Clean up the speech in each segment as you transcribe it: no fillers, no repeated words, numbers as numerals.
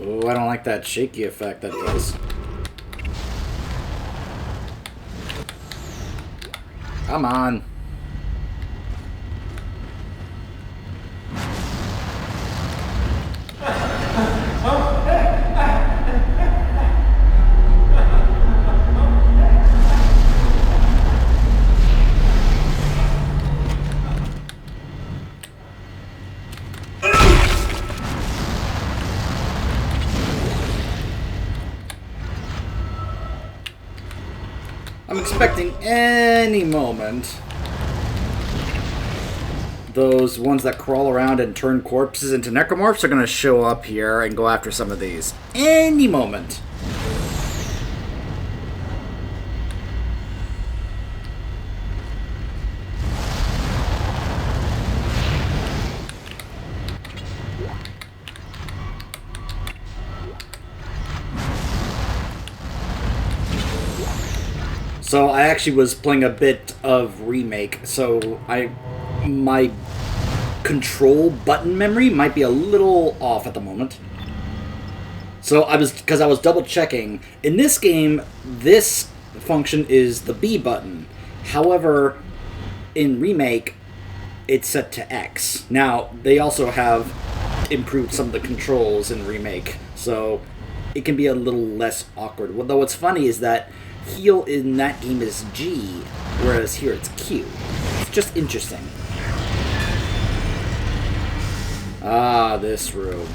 Oh, I don't like that shaky effect that does. Come on. I'm expecting any moment those ones that crawl around and turn corpses into necromorphs are going to show up here and go after some of these. Any moment. So I actually was playing a bit of Remake, so my control button memory might be a little off at the moment. So I was double checking. In this game, this function is the B button. However, in Remake, it's set to X. Now, they also have improved some of the controls in Remake, so it can be a little less awkward. Though what's funny is that heal in that game is G, whereas here it's Q. It's just interesting. Ah, this room.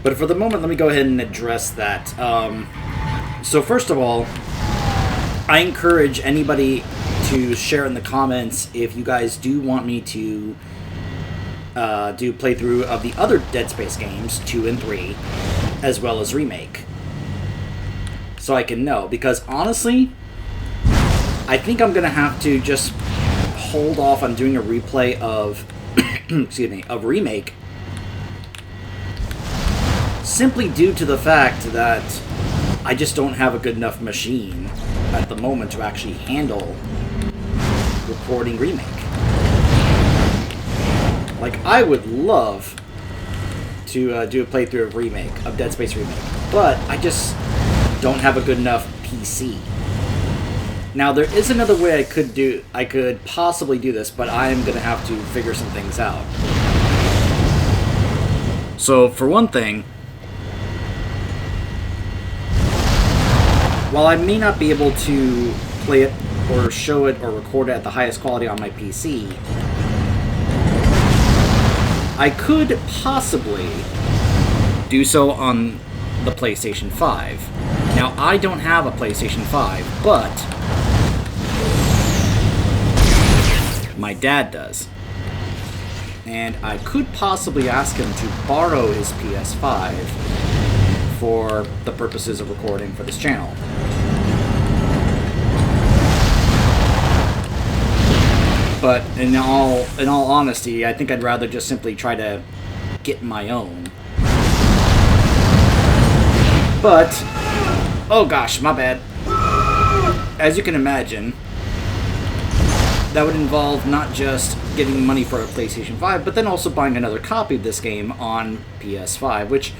But for the moment, let me go ahead and address that. So first of all, I encourage anybody to share in the comments if you guys do want me to do playthrough of the other Dead Space games, 2 and 3, as well as Remake. So I can know, because honestly, I think I'm going to have to just hold off on doing a replay of, excuse me, of Remake, simply due to the fact that I just don't have a good enough machine at the moment to actually handle recording Remake. Like, I would love to do a playthrough of Remake, of Dead Space Remake, but I just don't have a good enough PC. Now, there is another way I could possibly do this, but I am going to have to figure some things out. So, for one thing, while I may not be able to play it or show it or record it at the highest quality on my PC, I could possibly do so on the PlayStation 5. Now, I don't have a PlayStation 5, but my dad does. And I could possibly ask him to borrow his PS5 for the purposes of recording for this channel. But in all honesty, I think I'd rather just simply try to get my own. But, oh gosh, my bad. As you can imagine, that would involve not just getting money for a PlayStation 5, but then also buying another copy of this game on PS5, which,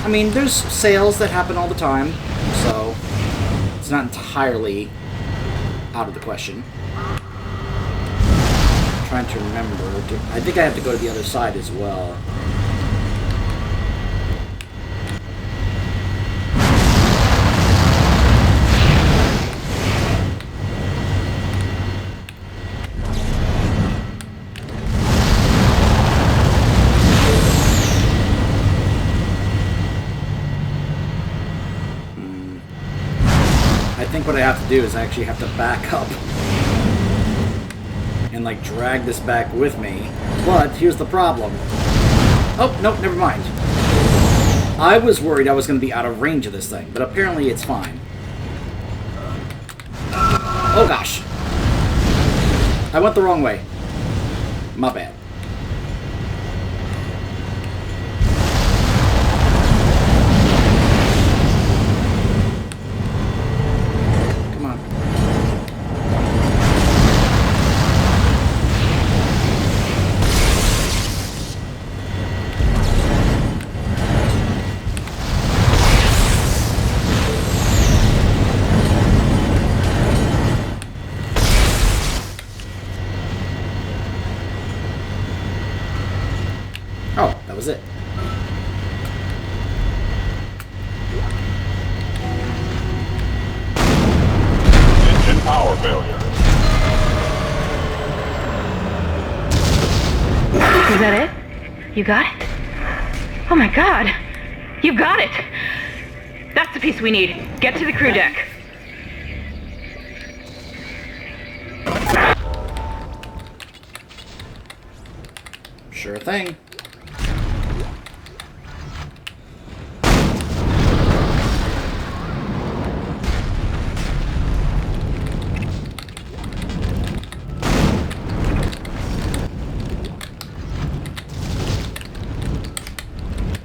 I mean, there's sales that happen all the time, so it's not entirely out of the question. I'm trying to remember. I think I have to go to the other side as well. I think what I have to do is I actually have to back up and like drag this back with me. But here's the problem. Oh, nope, never mind. I was worried I was going to be out of range of this thing, but apparently it's fine. Oh gosh. I went the wrong way. My bad. Come on. Oh, that was it. Engine power failure. Is that it? You got it? Oh my god! You got it! That's the piece we need. Get to the crew deck. Sure thing.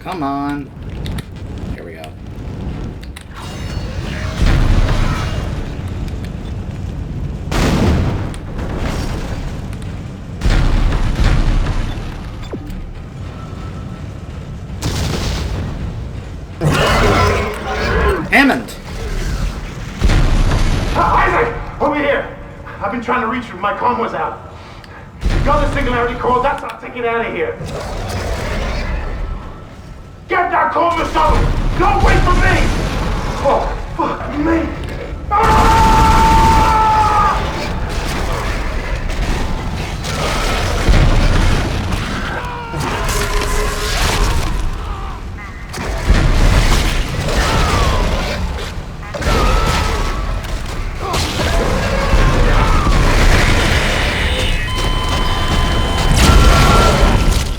Come on. Here we go. Hammond! Isaac! Over here! I've been trying to reach you. My comm was out. You got the singularity core. That's our ticket out of here. Get that core, Mustafa! Don't wait for me! Oh, fuck me! Ah!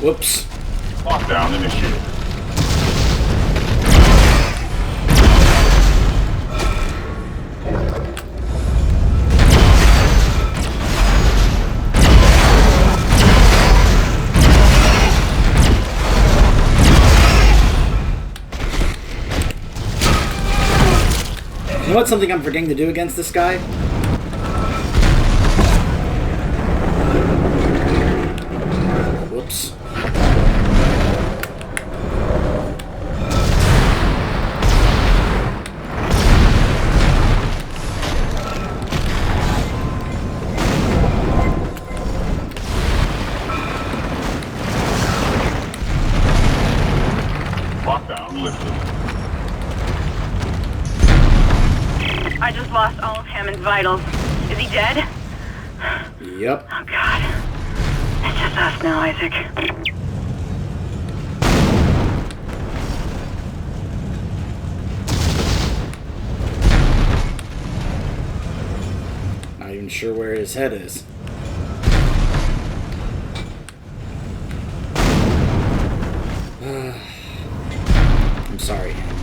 Whoops. Lockdown initiated. You know what's something I'm forgetting to do against this guy? Whoops. Lockdown lifted. I just lost all of Hammond's vitals. Is he dead? Yep. Oh god. It's just us now, Isaac. Not even sure where his head is. I'm sorry, Hammond.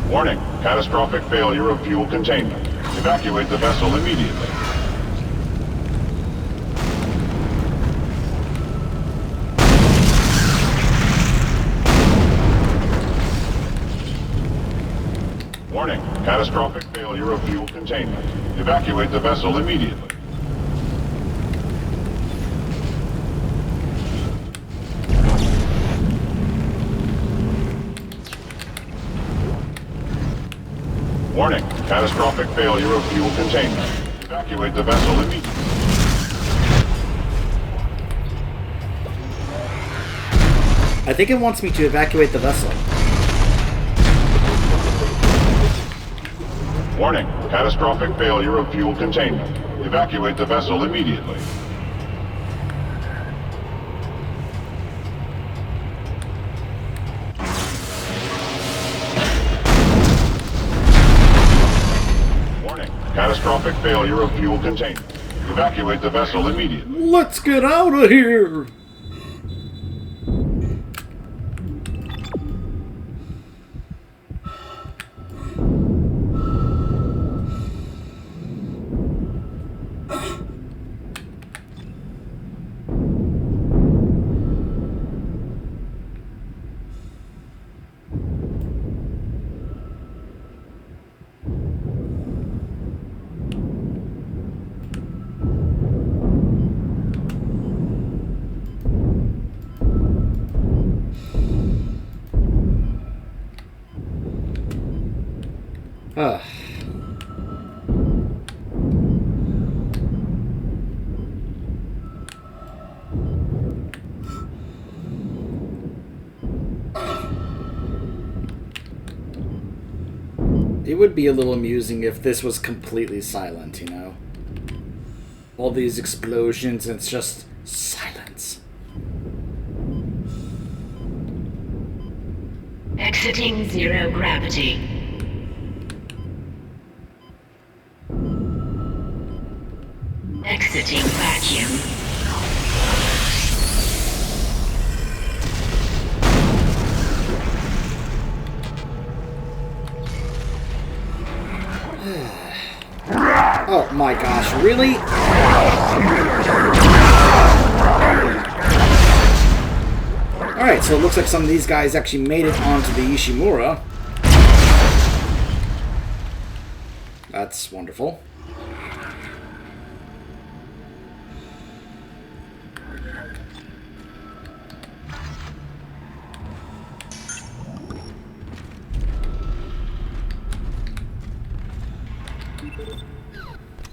Warning, catastrophic failure of fuel containment. Evacuate the vessel immediately. Warning, catastrophic failure of fuel containment. Evacuate the vessel immediately. Warning, catastrophic failure of fuel containment. Evacuate the vessel immediately. I think it wants me to evacuate the vessel. Warning, catastrophic failure of fuel containment. Evacuate the vessel immediately. Warning, catastrophic failure of fuel containment. Evacuate the vessel immediately. Let's get out of here! Ugh. It would be a little amusing if this was completely silent, you know? All these explosions, and it's just silence. Exiting zero gravity. Exiting vacuum. Oh my gosh, really? Alright, so it looks like some of these guys actually made it onto the Ishimura. That's wonderful.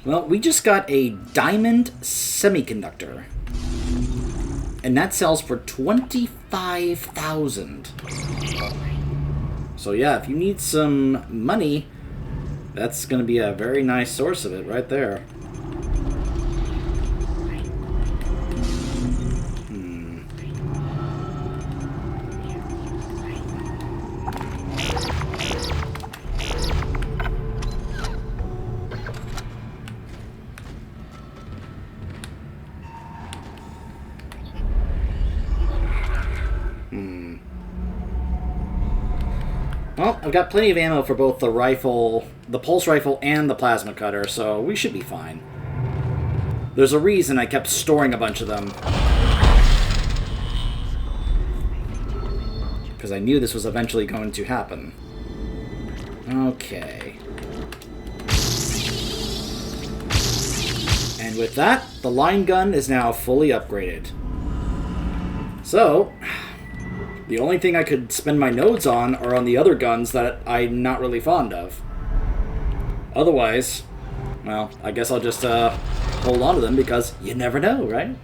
Well, we just got a diamond semiconductor. And that sells for 25,000. So yeah, if you need some money, that's going to be a very nice source of it right there. Well, I've got plenty of ammo for both the rifle, the pulse rifle, and the plasma cutter, so we should be fine. There's a reason I kept storing a bunch of them. Because I knew this was eventually going to happen. Okay. And with that, the line gun is now fully upgraded. So, the only thing I could spend my nodes on are on the other guns that I'm not really fond of. Otherwise, well, I guess I'll just hold on to them because you never know, right?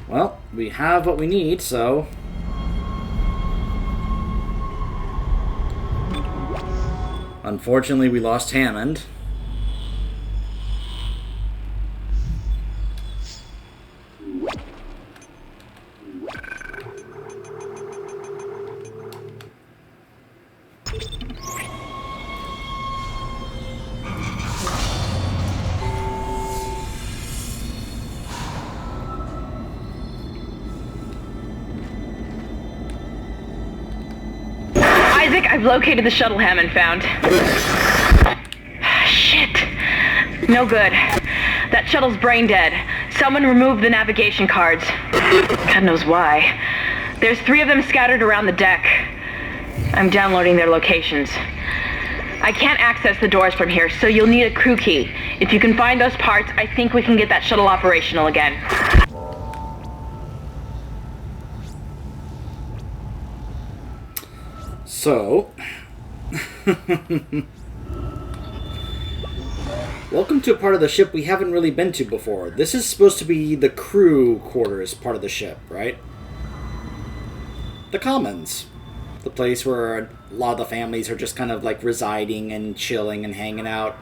Well, we have what we need, so... Unfortunately, we lost Hammond. I've located the shuttle Hammond found. Shit. No good. That shuttle's brain dead. Someone removed the navigation cards. God knows why. There's 3 of them scattered around the deck. I'm downloading their locations. I can't access the doors from here, so you'll need a crew key. If you can find those parts, I think we can get that shuttle operational again. So, welcome to a part of the ship we haven't really been to before. This is supposed to be the crew quarters part of the ship, right? The Commons. The place where a lot of the families are just kind of like residing and chilling and hanging out.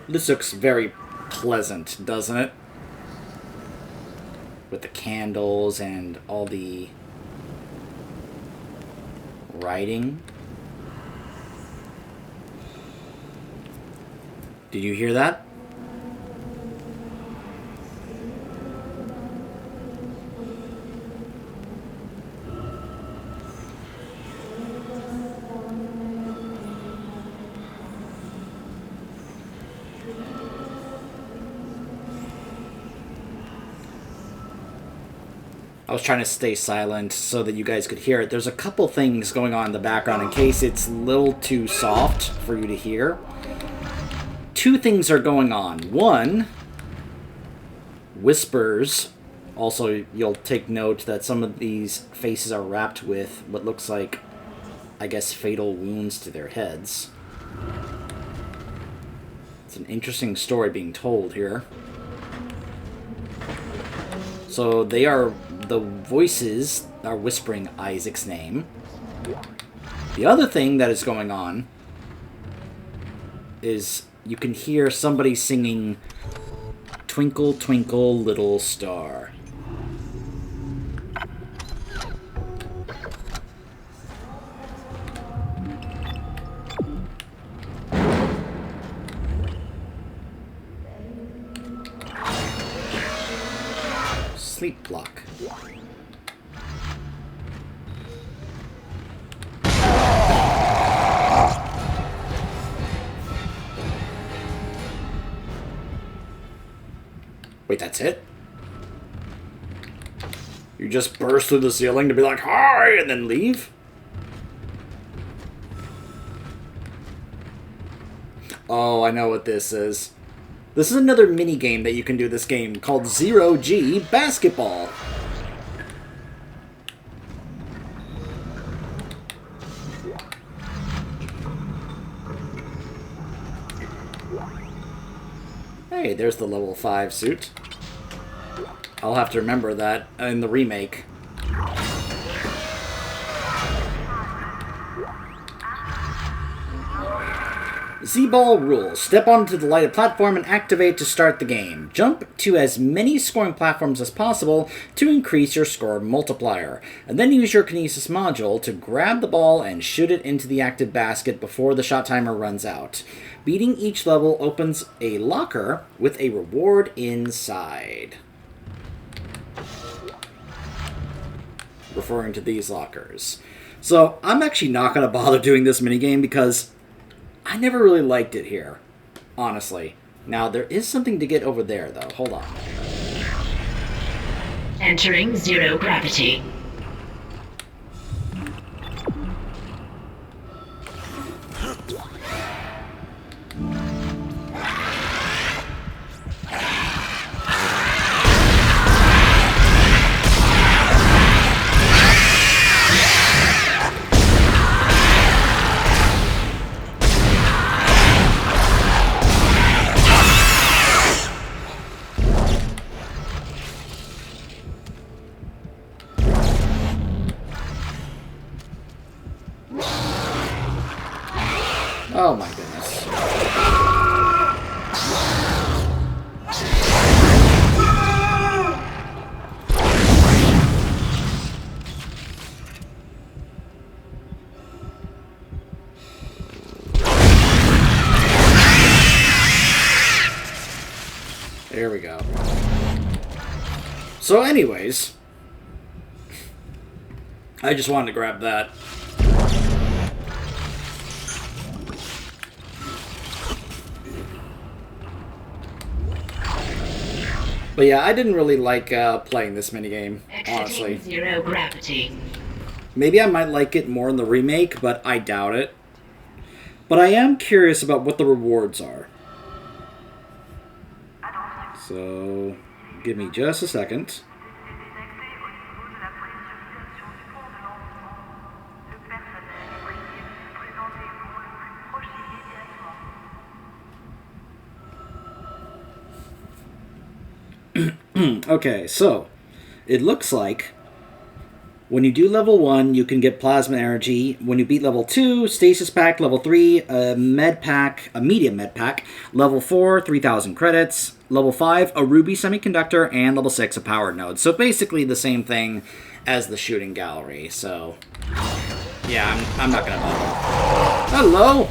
This looks very pleasant, doesn't it? With the candles and all the writing. Did you hear that? I was trying to stay silent so that you guys could hear it. There's a couple things going on in the background in case it's a little too soft for you to hear. 2 things are going on. One, whispers. Also, you'll take note that some of these faces are wrapped with what looks like, I guess, fatal wounds to their heads. It's an interesting story being told here. So the voices are whispering Isaac's name. The other thing that is going on is you can hear somebody singing Twinkle, Twinkle, Little Star. Sleep block. Wait, that's it? You just burst through the ceiling to be like, hi, and then leave? Oh, I know what this is. This is another mini-game that you can do this game called Zero G Basketball. Hey, there's the level 5 suit. I'll have to remember that in the remake. Z-Ball rules. Step onto the lighted platform and activate to start the game. Jump to as many scoring platforms as possible to increase your score multiplier. And then use your Kinesis module to grab the ball and shoot it into the active basket before the shot timer runs out. Beating each level opens a locker with a reward inside. Referring to these lockers. So, I'm actually not going to bother doing this minigame because I never really liked it here, honestly. Now, there is something to get over there, though. Hold on. Entering zero gravity. Oh my goodness. There we go. So anyways, I just wanted to grab that. But yeah, I didn't really like playing this minigame, honestly. Exiting zero gravity. Maybe I might like it more in the remake, but I doubt it. But I am curious about what the rewards are. So, give me just a second. Okay, so it looks like when you do level 1, you can get plasma energy. When you beat level 2, stasis pack. Level 3, a med pack, a medium med pack. Level 4, 3,000 credits. Level 5, a ruby semiconductor, and level 6, a powered node. So basically the same thing as the shooting gallery. So yeah, I'm not gonna bother. Hello.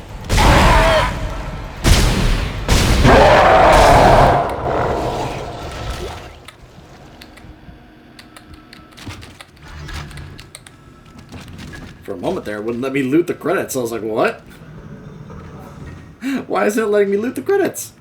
For a moment there, it wouldn't let me loot the credits. I was like, what? Why isn't it letting me loot the credits?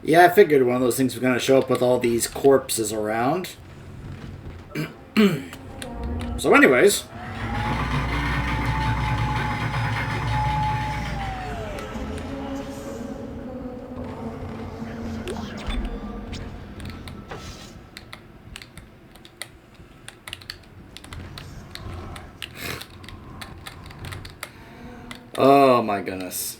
Yeah, I figured one of those things was going to show up with all these corpses around. So anyways... Oh my goodness.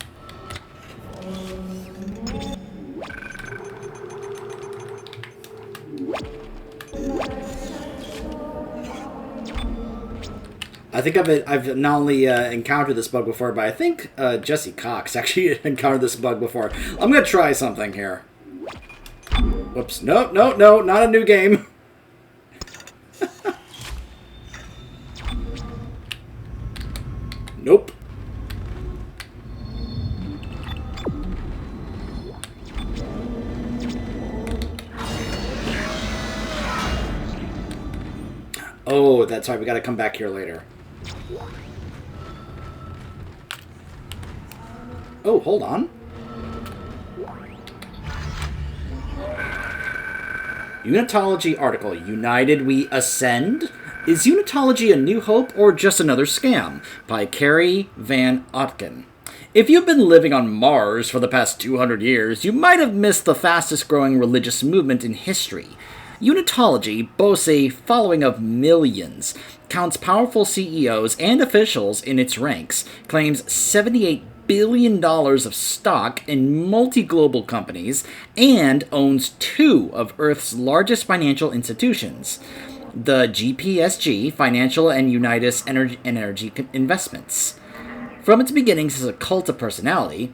I think I've not only encountered this bug before, but I think Jesse Cox actually encountered this bug before. I'm going to try something here. Whoops. No, not a new game. Nope. Oh, that's right. We got to come back here later. Oh, hold on. Unitology article. United we ascend? Is Unitology a new hope or just another scam? By Carrie Van Otken. If you've been living on Mars for the past 200 years, you might have missed the fastest growing religious movement in history. Unitology boasts a following of millions, counts powerful CEOs and officials in its ranks, claims $78 billion of stock in multi-global companies, and owns two of Earth's largest financial institutions, the GPSG Financial and Unitas Energy Investments. From its beginnings as a cult of personality,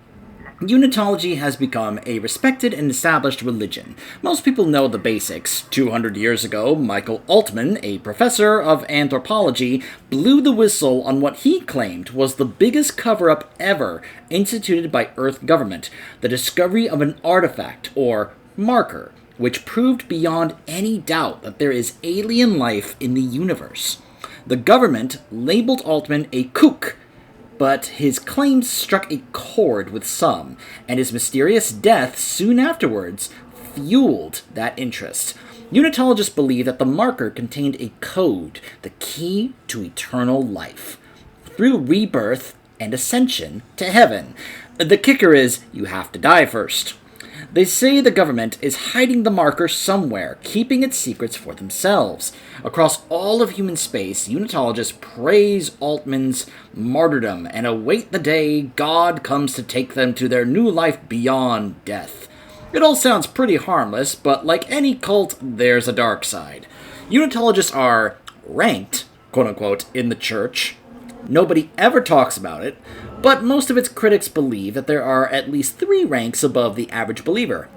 Unitology has become a respected and established religion. Most people know the basics. 200 years ago, Michael Altman, a professor of anthropology, blew the whistle on what he claimed was the biggest cover-up ever instituted by Earth government, the discovery of an artifact, or marker, which proved beyond any doubt that there is alien life in the universe. The government labeled Altman a kook, but his claims struck a chord with some, and his mysterious death soon afterwards fueled that interest. Unitologists believe that the marker contained a code, the key to eternal life, through rebirth and ascension to heaven. The kicker is, you have to die first. They say the government is hiding the marker somewhere, keeping its secrets for themselves. Across all of human space, Unitologists praise Altman's martyrdom and await the day God comes to take them to their new life beyond death. It all sounds pretty harmless, but like any cult, there's a dark side. Unitologists are ranked, quote-unquote, in the church. Nobody ever talks about it, but most of its critics believe that there are at least 3 ranks above the average believer,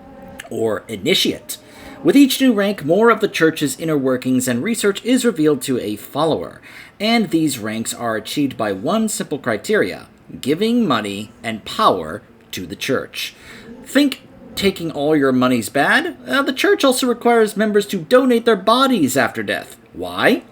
or initiate. With each new rank, more of the church's inner workings and research is revealed to a follower, and these ranks are achieved by one simple criteria: giving money and power to the church. Think taking all your money's bad? The church also requires members to donate their bodies after death. Why?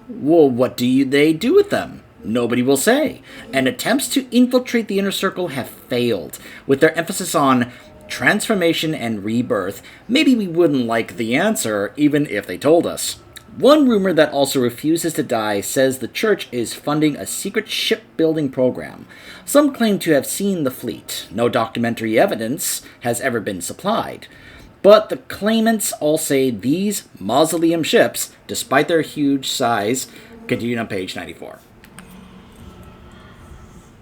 Well, what do they do with them? Nobody will say, and attempts to infiltrate the inner circle have failed. With their emphasis on transformation and rebirth, maybe we wouldn't like the answer, even if they told us. One rumor that also refuses to die says the church is funding a secret shipbuilding program. Some claim to have seen the fleet. No documentary evidence has ever been supplied. But the claimants all say these mausoleum ships, despite their huge size, continue on page 94.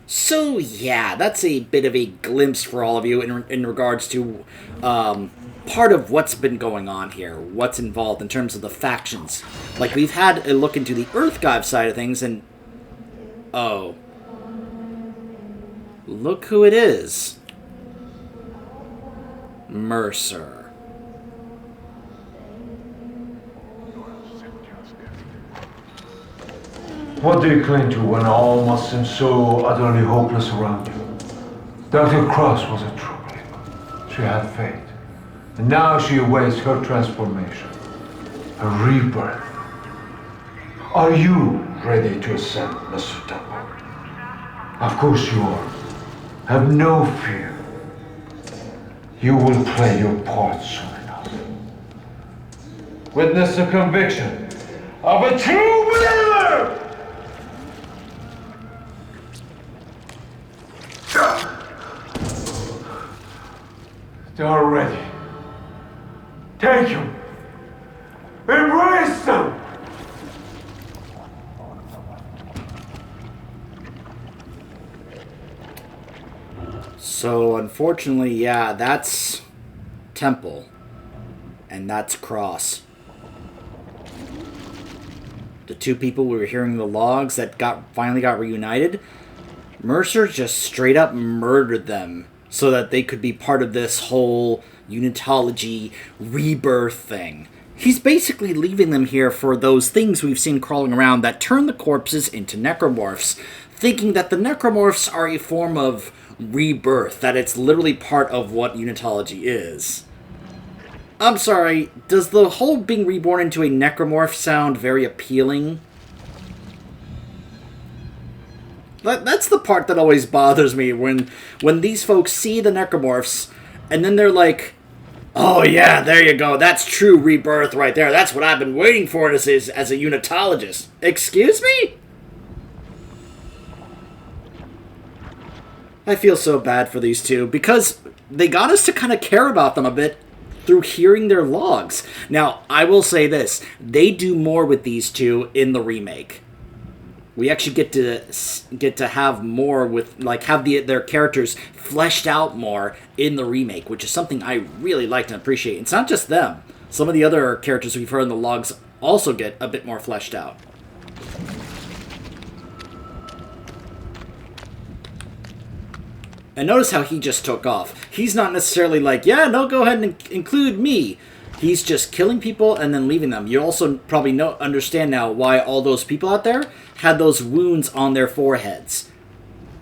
So yeah, that's a bit of a glimpse for all of you in regards to part of what's been going on here, what's involved in terms of the factions. Like, we've had a look into the Earth God side of things, and oh, look who it is. Mercer. What do you cling to when all must seem so utterly hopeless around you? Dr. Cross was a true believer. She had faith. And now she awaits her transformation, her rebirth. Are you ready to ascend, Mr. Temple? Of course you are. Have no fear. You will play your part soon enough. Witness the conviction of a true believer! They are ready. Take them. Embrace them. So, unfortunately, yeah, that's Temple. And that's Cross. The two people we were hearing the logs that finally got reunited, Mercer just straight up murdered them so that they could be part of this whole unitology rebirth thing. He's basically leaving them here for those things we've seen crawling around that turn the corpses into necromorphs, thinking that the necromorphs are a form of rebirth, that it's literally part of what unitology is. I'm sorry, does the whole being reborn into a necromorph sound very appealing? That's the part that always bothers me, when these folks see the necromorphs, and then they're like, oh yeah, there you go, that's true rebirth right there, that's what I've been waiting for as a unitologist. Excuse me? I feel so bad for these two, because they got us to kind of care about them a bit through hearing their logs. Now, I will say this, they do more with these two in the remake. We actually get to have more with, like, have their characters fleshed out more in the remake, which is something I really like and appreciate. It's not just them. Some of the other characters we've heard in the logs also get a bit more fleshed out. And notice how he just took off. He's not necessarily like, yeah, no, go ahead and include me. He's just killing people and then leaving them. You also probably understand now why all those people out there had those wounds on their foreheads.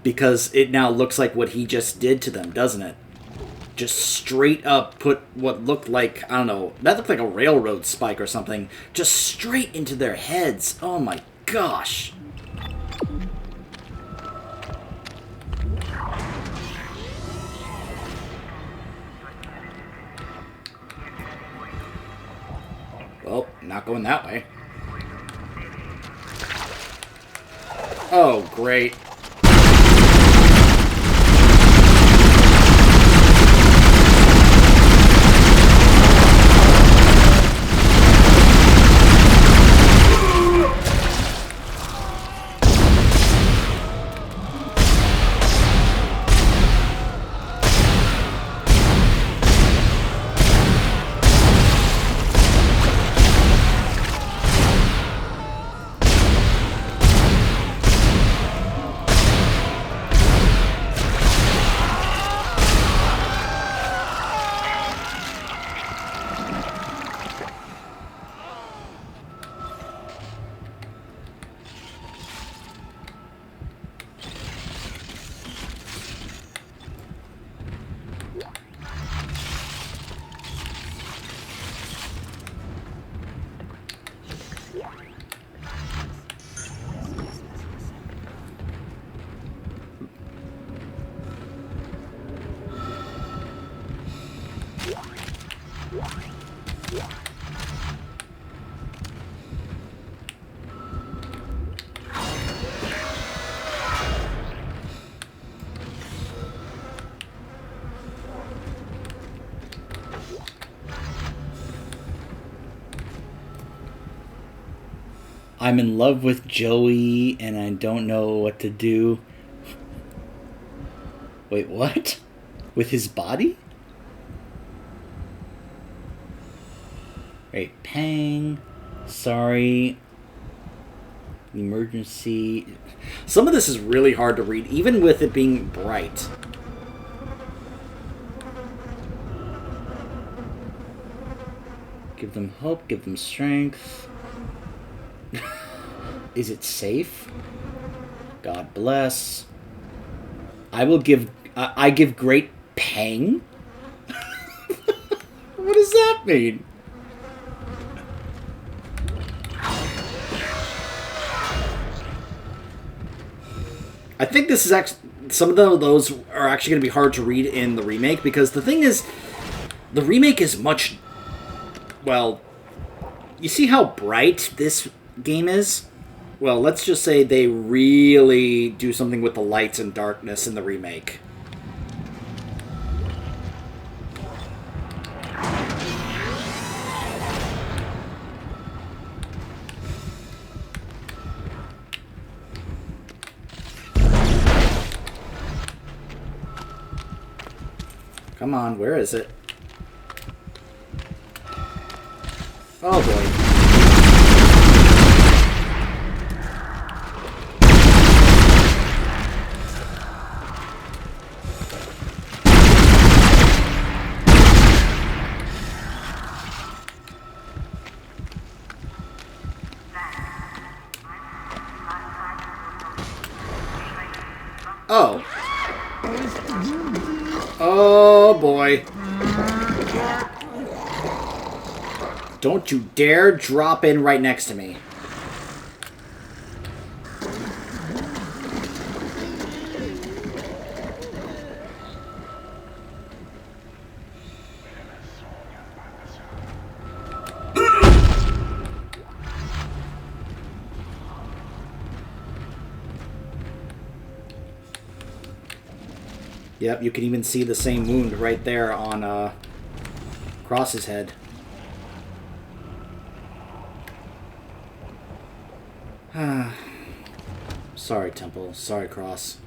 Because it now looks like what he just did to them, doesn't it? Just straight up put what looked like, I don't know, that looked like a railroad spike or something, just straight into their heads. Oh my gosh. Well, not going that way. Oh, great. I'm in love with Joey, and I don't know what to do. Wait, what? With his body? Wait, pang. Sorry. Emergency. Some of this is really hard to read, even with it being bright. Give them hope, give them strength. Is it safe? God bless. I give great pang? What does that mean? I think this is actually... Some of those are actually going to be hard to read in the remake, because the thing is, the remake is much... Well, you see how bright this game is? Well, let's just say they really do something with the lights and darkness in the remake. Come on, where is it? Oh boy. Oh. Oh boy. Don't you dare drop in right next to me. Yep, you can even see the same wound right there on Cross's head. Sorry, Temple. Sorry, Cross.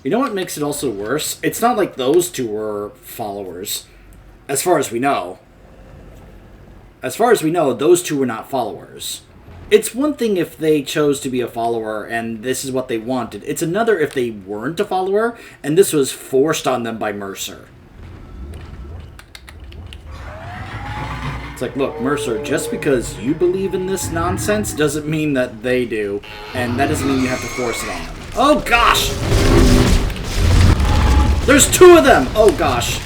You know what makes it also worse? It's not like those two were followers. As far as we know. As far as we know, those two were not followers. It's one thing if they chose to be a follower and this is what they wanted. It's another if they weren't a follower and this was forced on them by Mercer. It's like, look, Mercer, just because you believe in this nonsense doesn't mean that they do. And that doesn't mean you have to force it on them. Oh, gosh! There's two of them! Oh, gosh.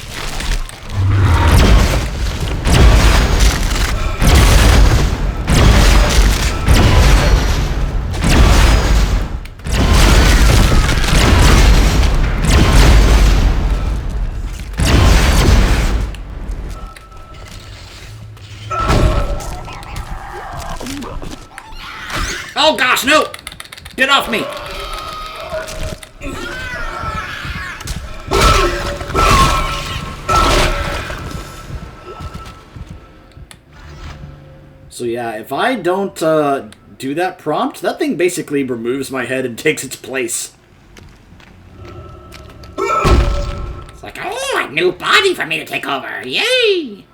Oh gosh, no! Get off me! So yeah, if I don't do that prompt, that thing basically removes my head and takes its place. It's like, oh, a new body for me to take over! Yay!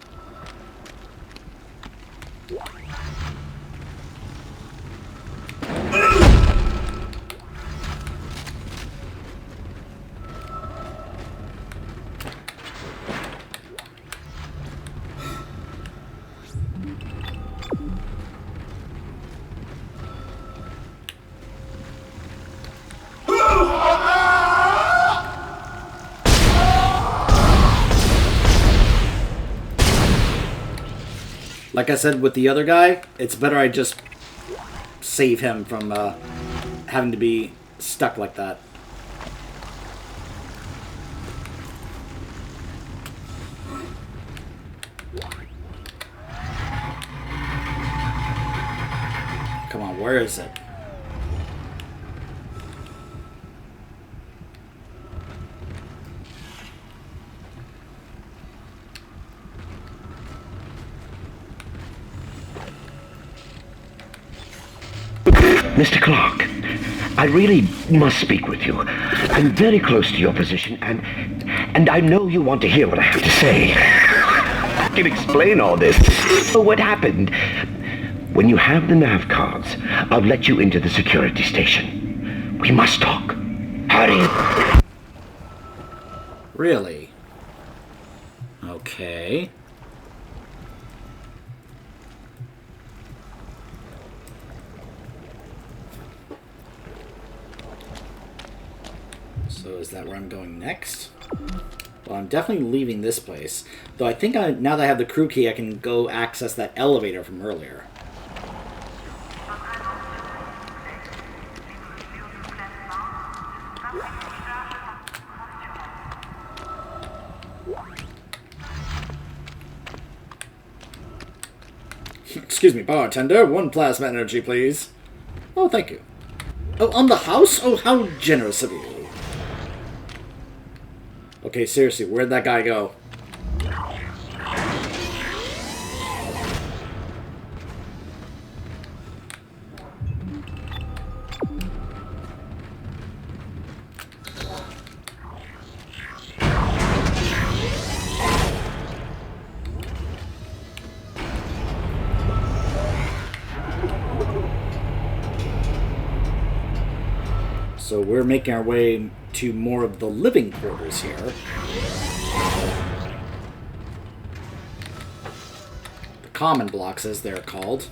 Like I said with the other guy, it's better I just save him from having to be stuck like that. Come on, where is it? Mr. Clark, I really must speak with you. I'm very close to your position, and I know you want to hear what I have to say. I can explain all this. So what happened? When you have the nav cards, I'll let you into the security station. We must talk. Hurry. Really? Okay. So is that where I'm going next? Well, I'm definitely leaving this place. Though I think now that I have the crew key, I can go access that elevator from earlier. Excuse me, bartender. 1 plasma energy, please. Oh, thank you. Oh, on the house? Oh, how generous of you. Okay, seriously, where'd that guy go? So we're making our way to more of the living quarters here. The common blocks, as they're called.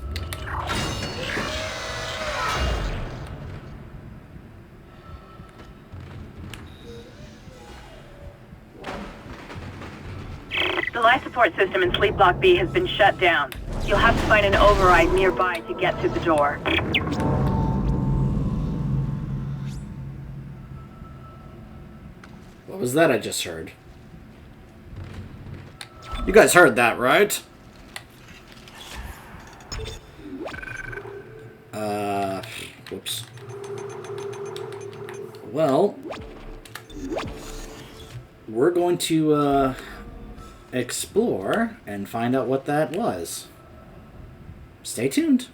The life support system in Sleep Block B has been shut down. You'll have to find an override nearby to get to the door. What was that I just heard? You guys heard that, right? Whoops. Well, we're going to, explore and find out what that was. Stay tuned.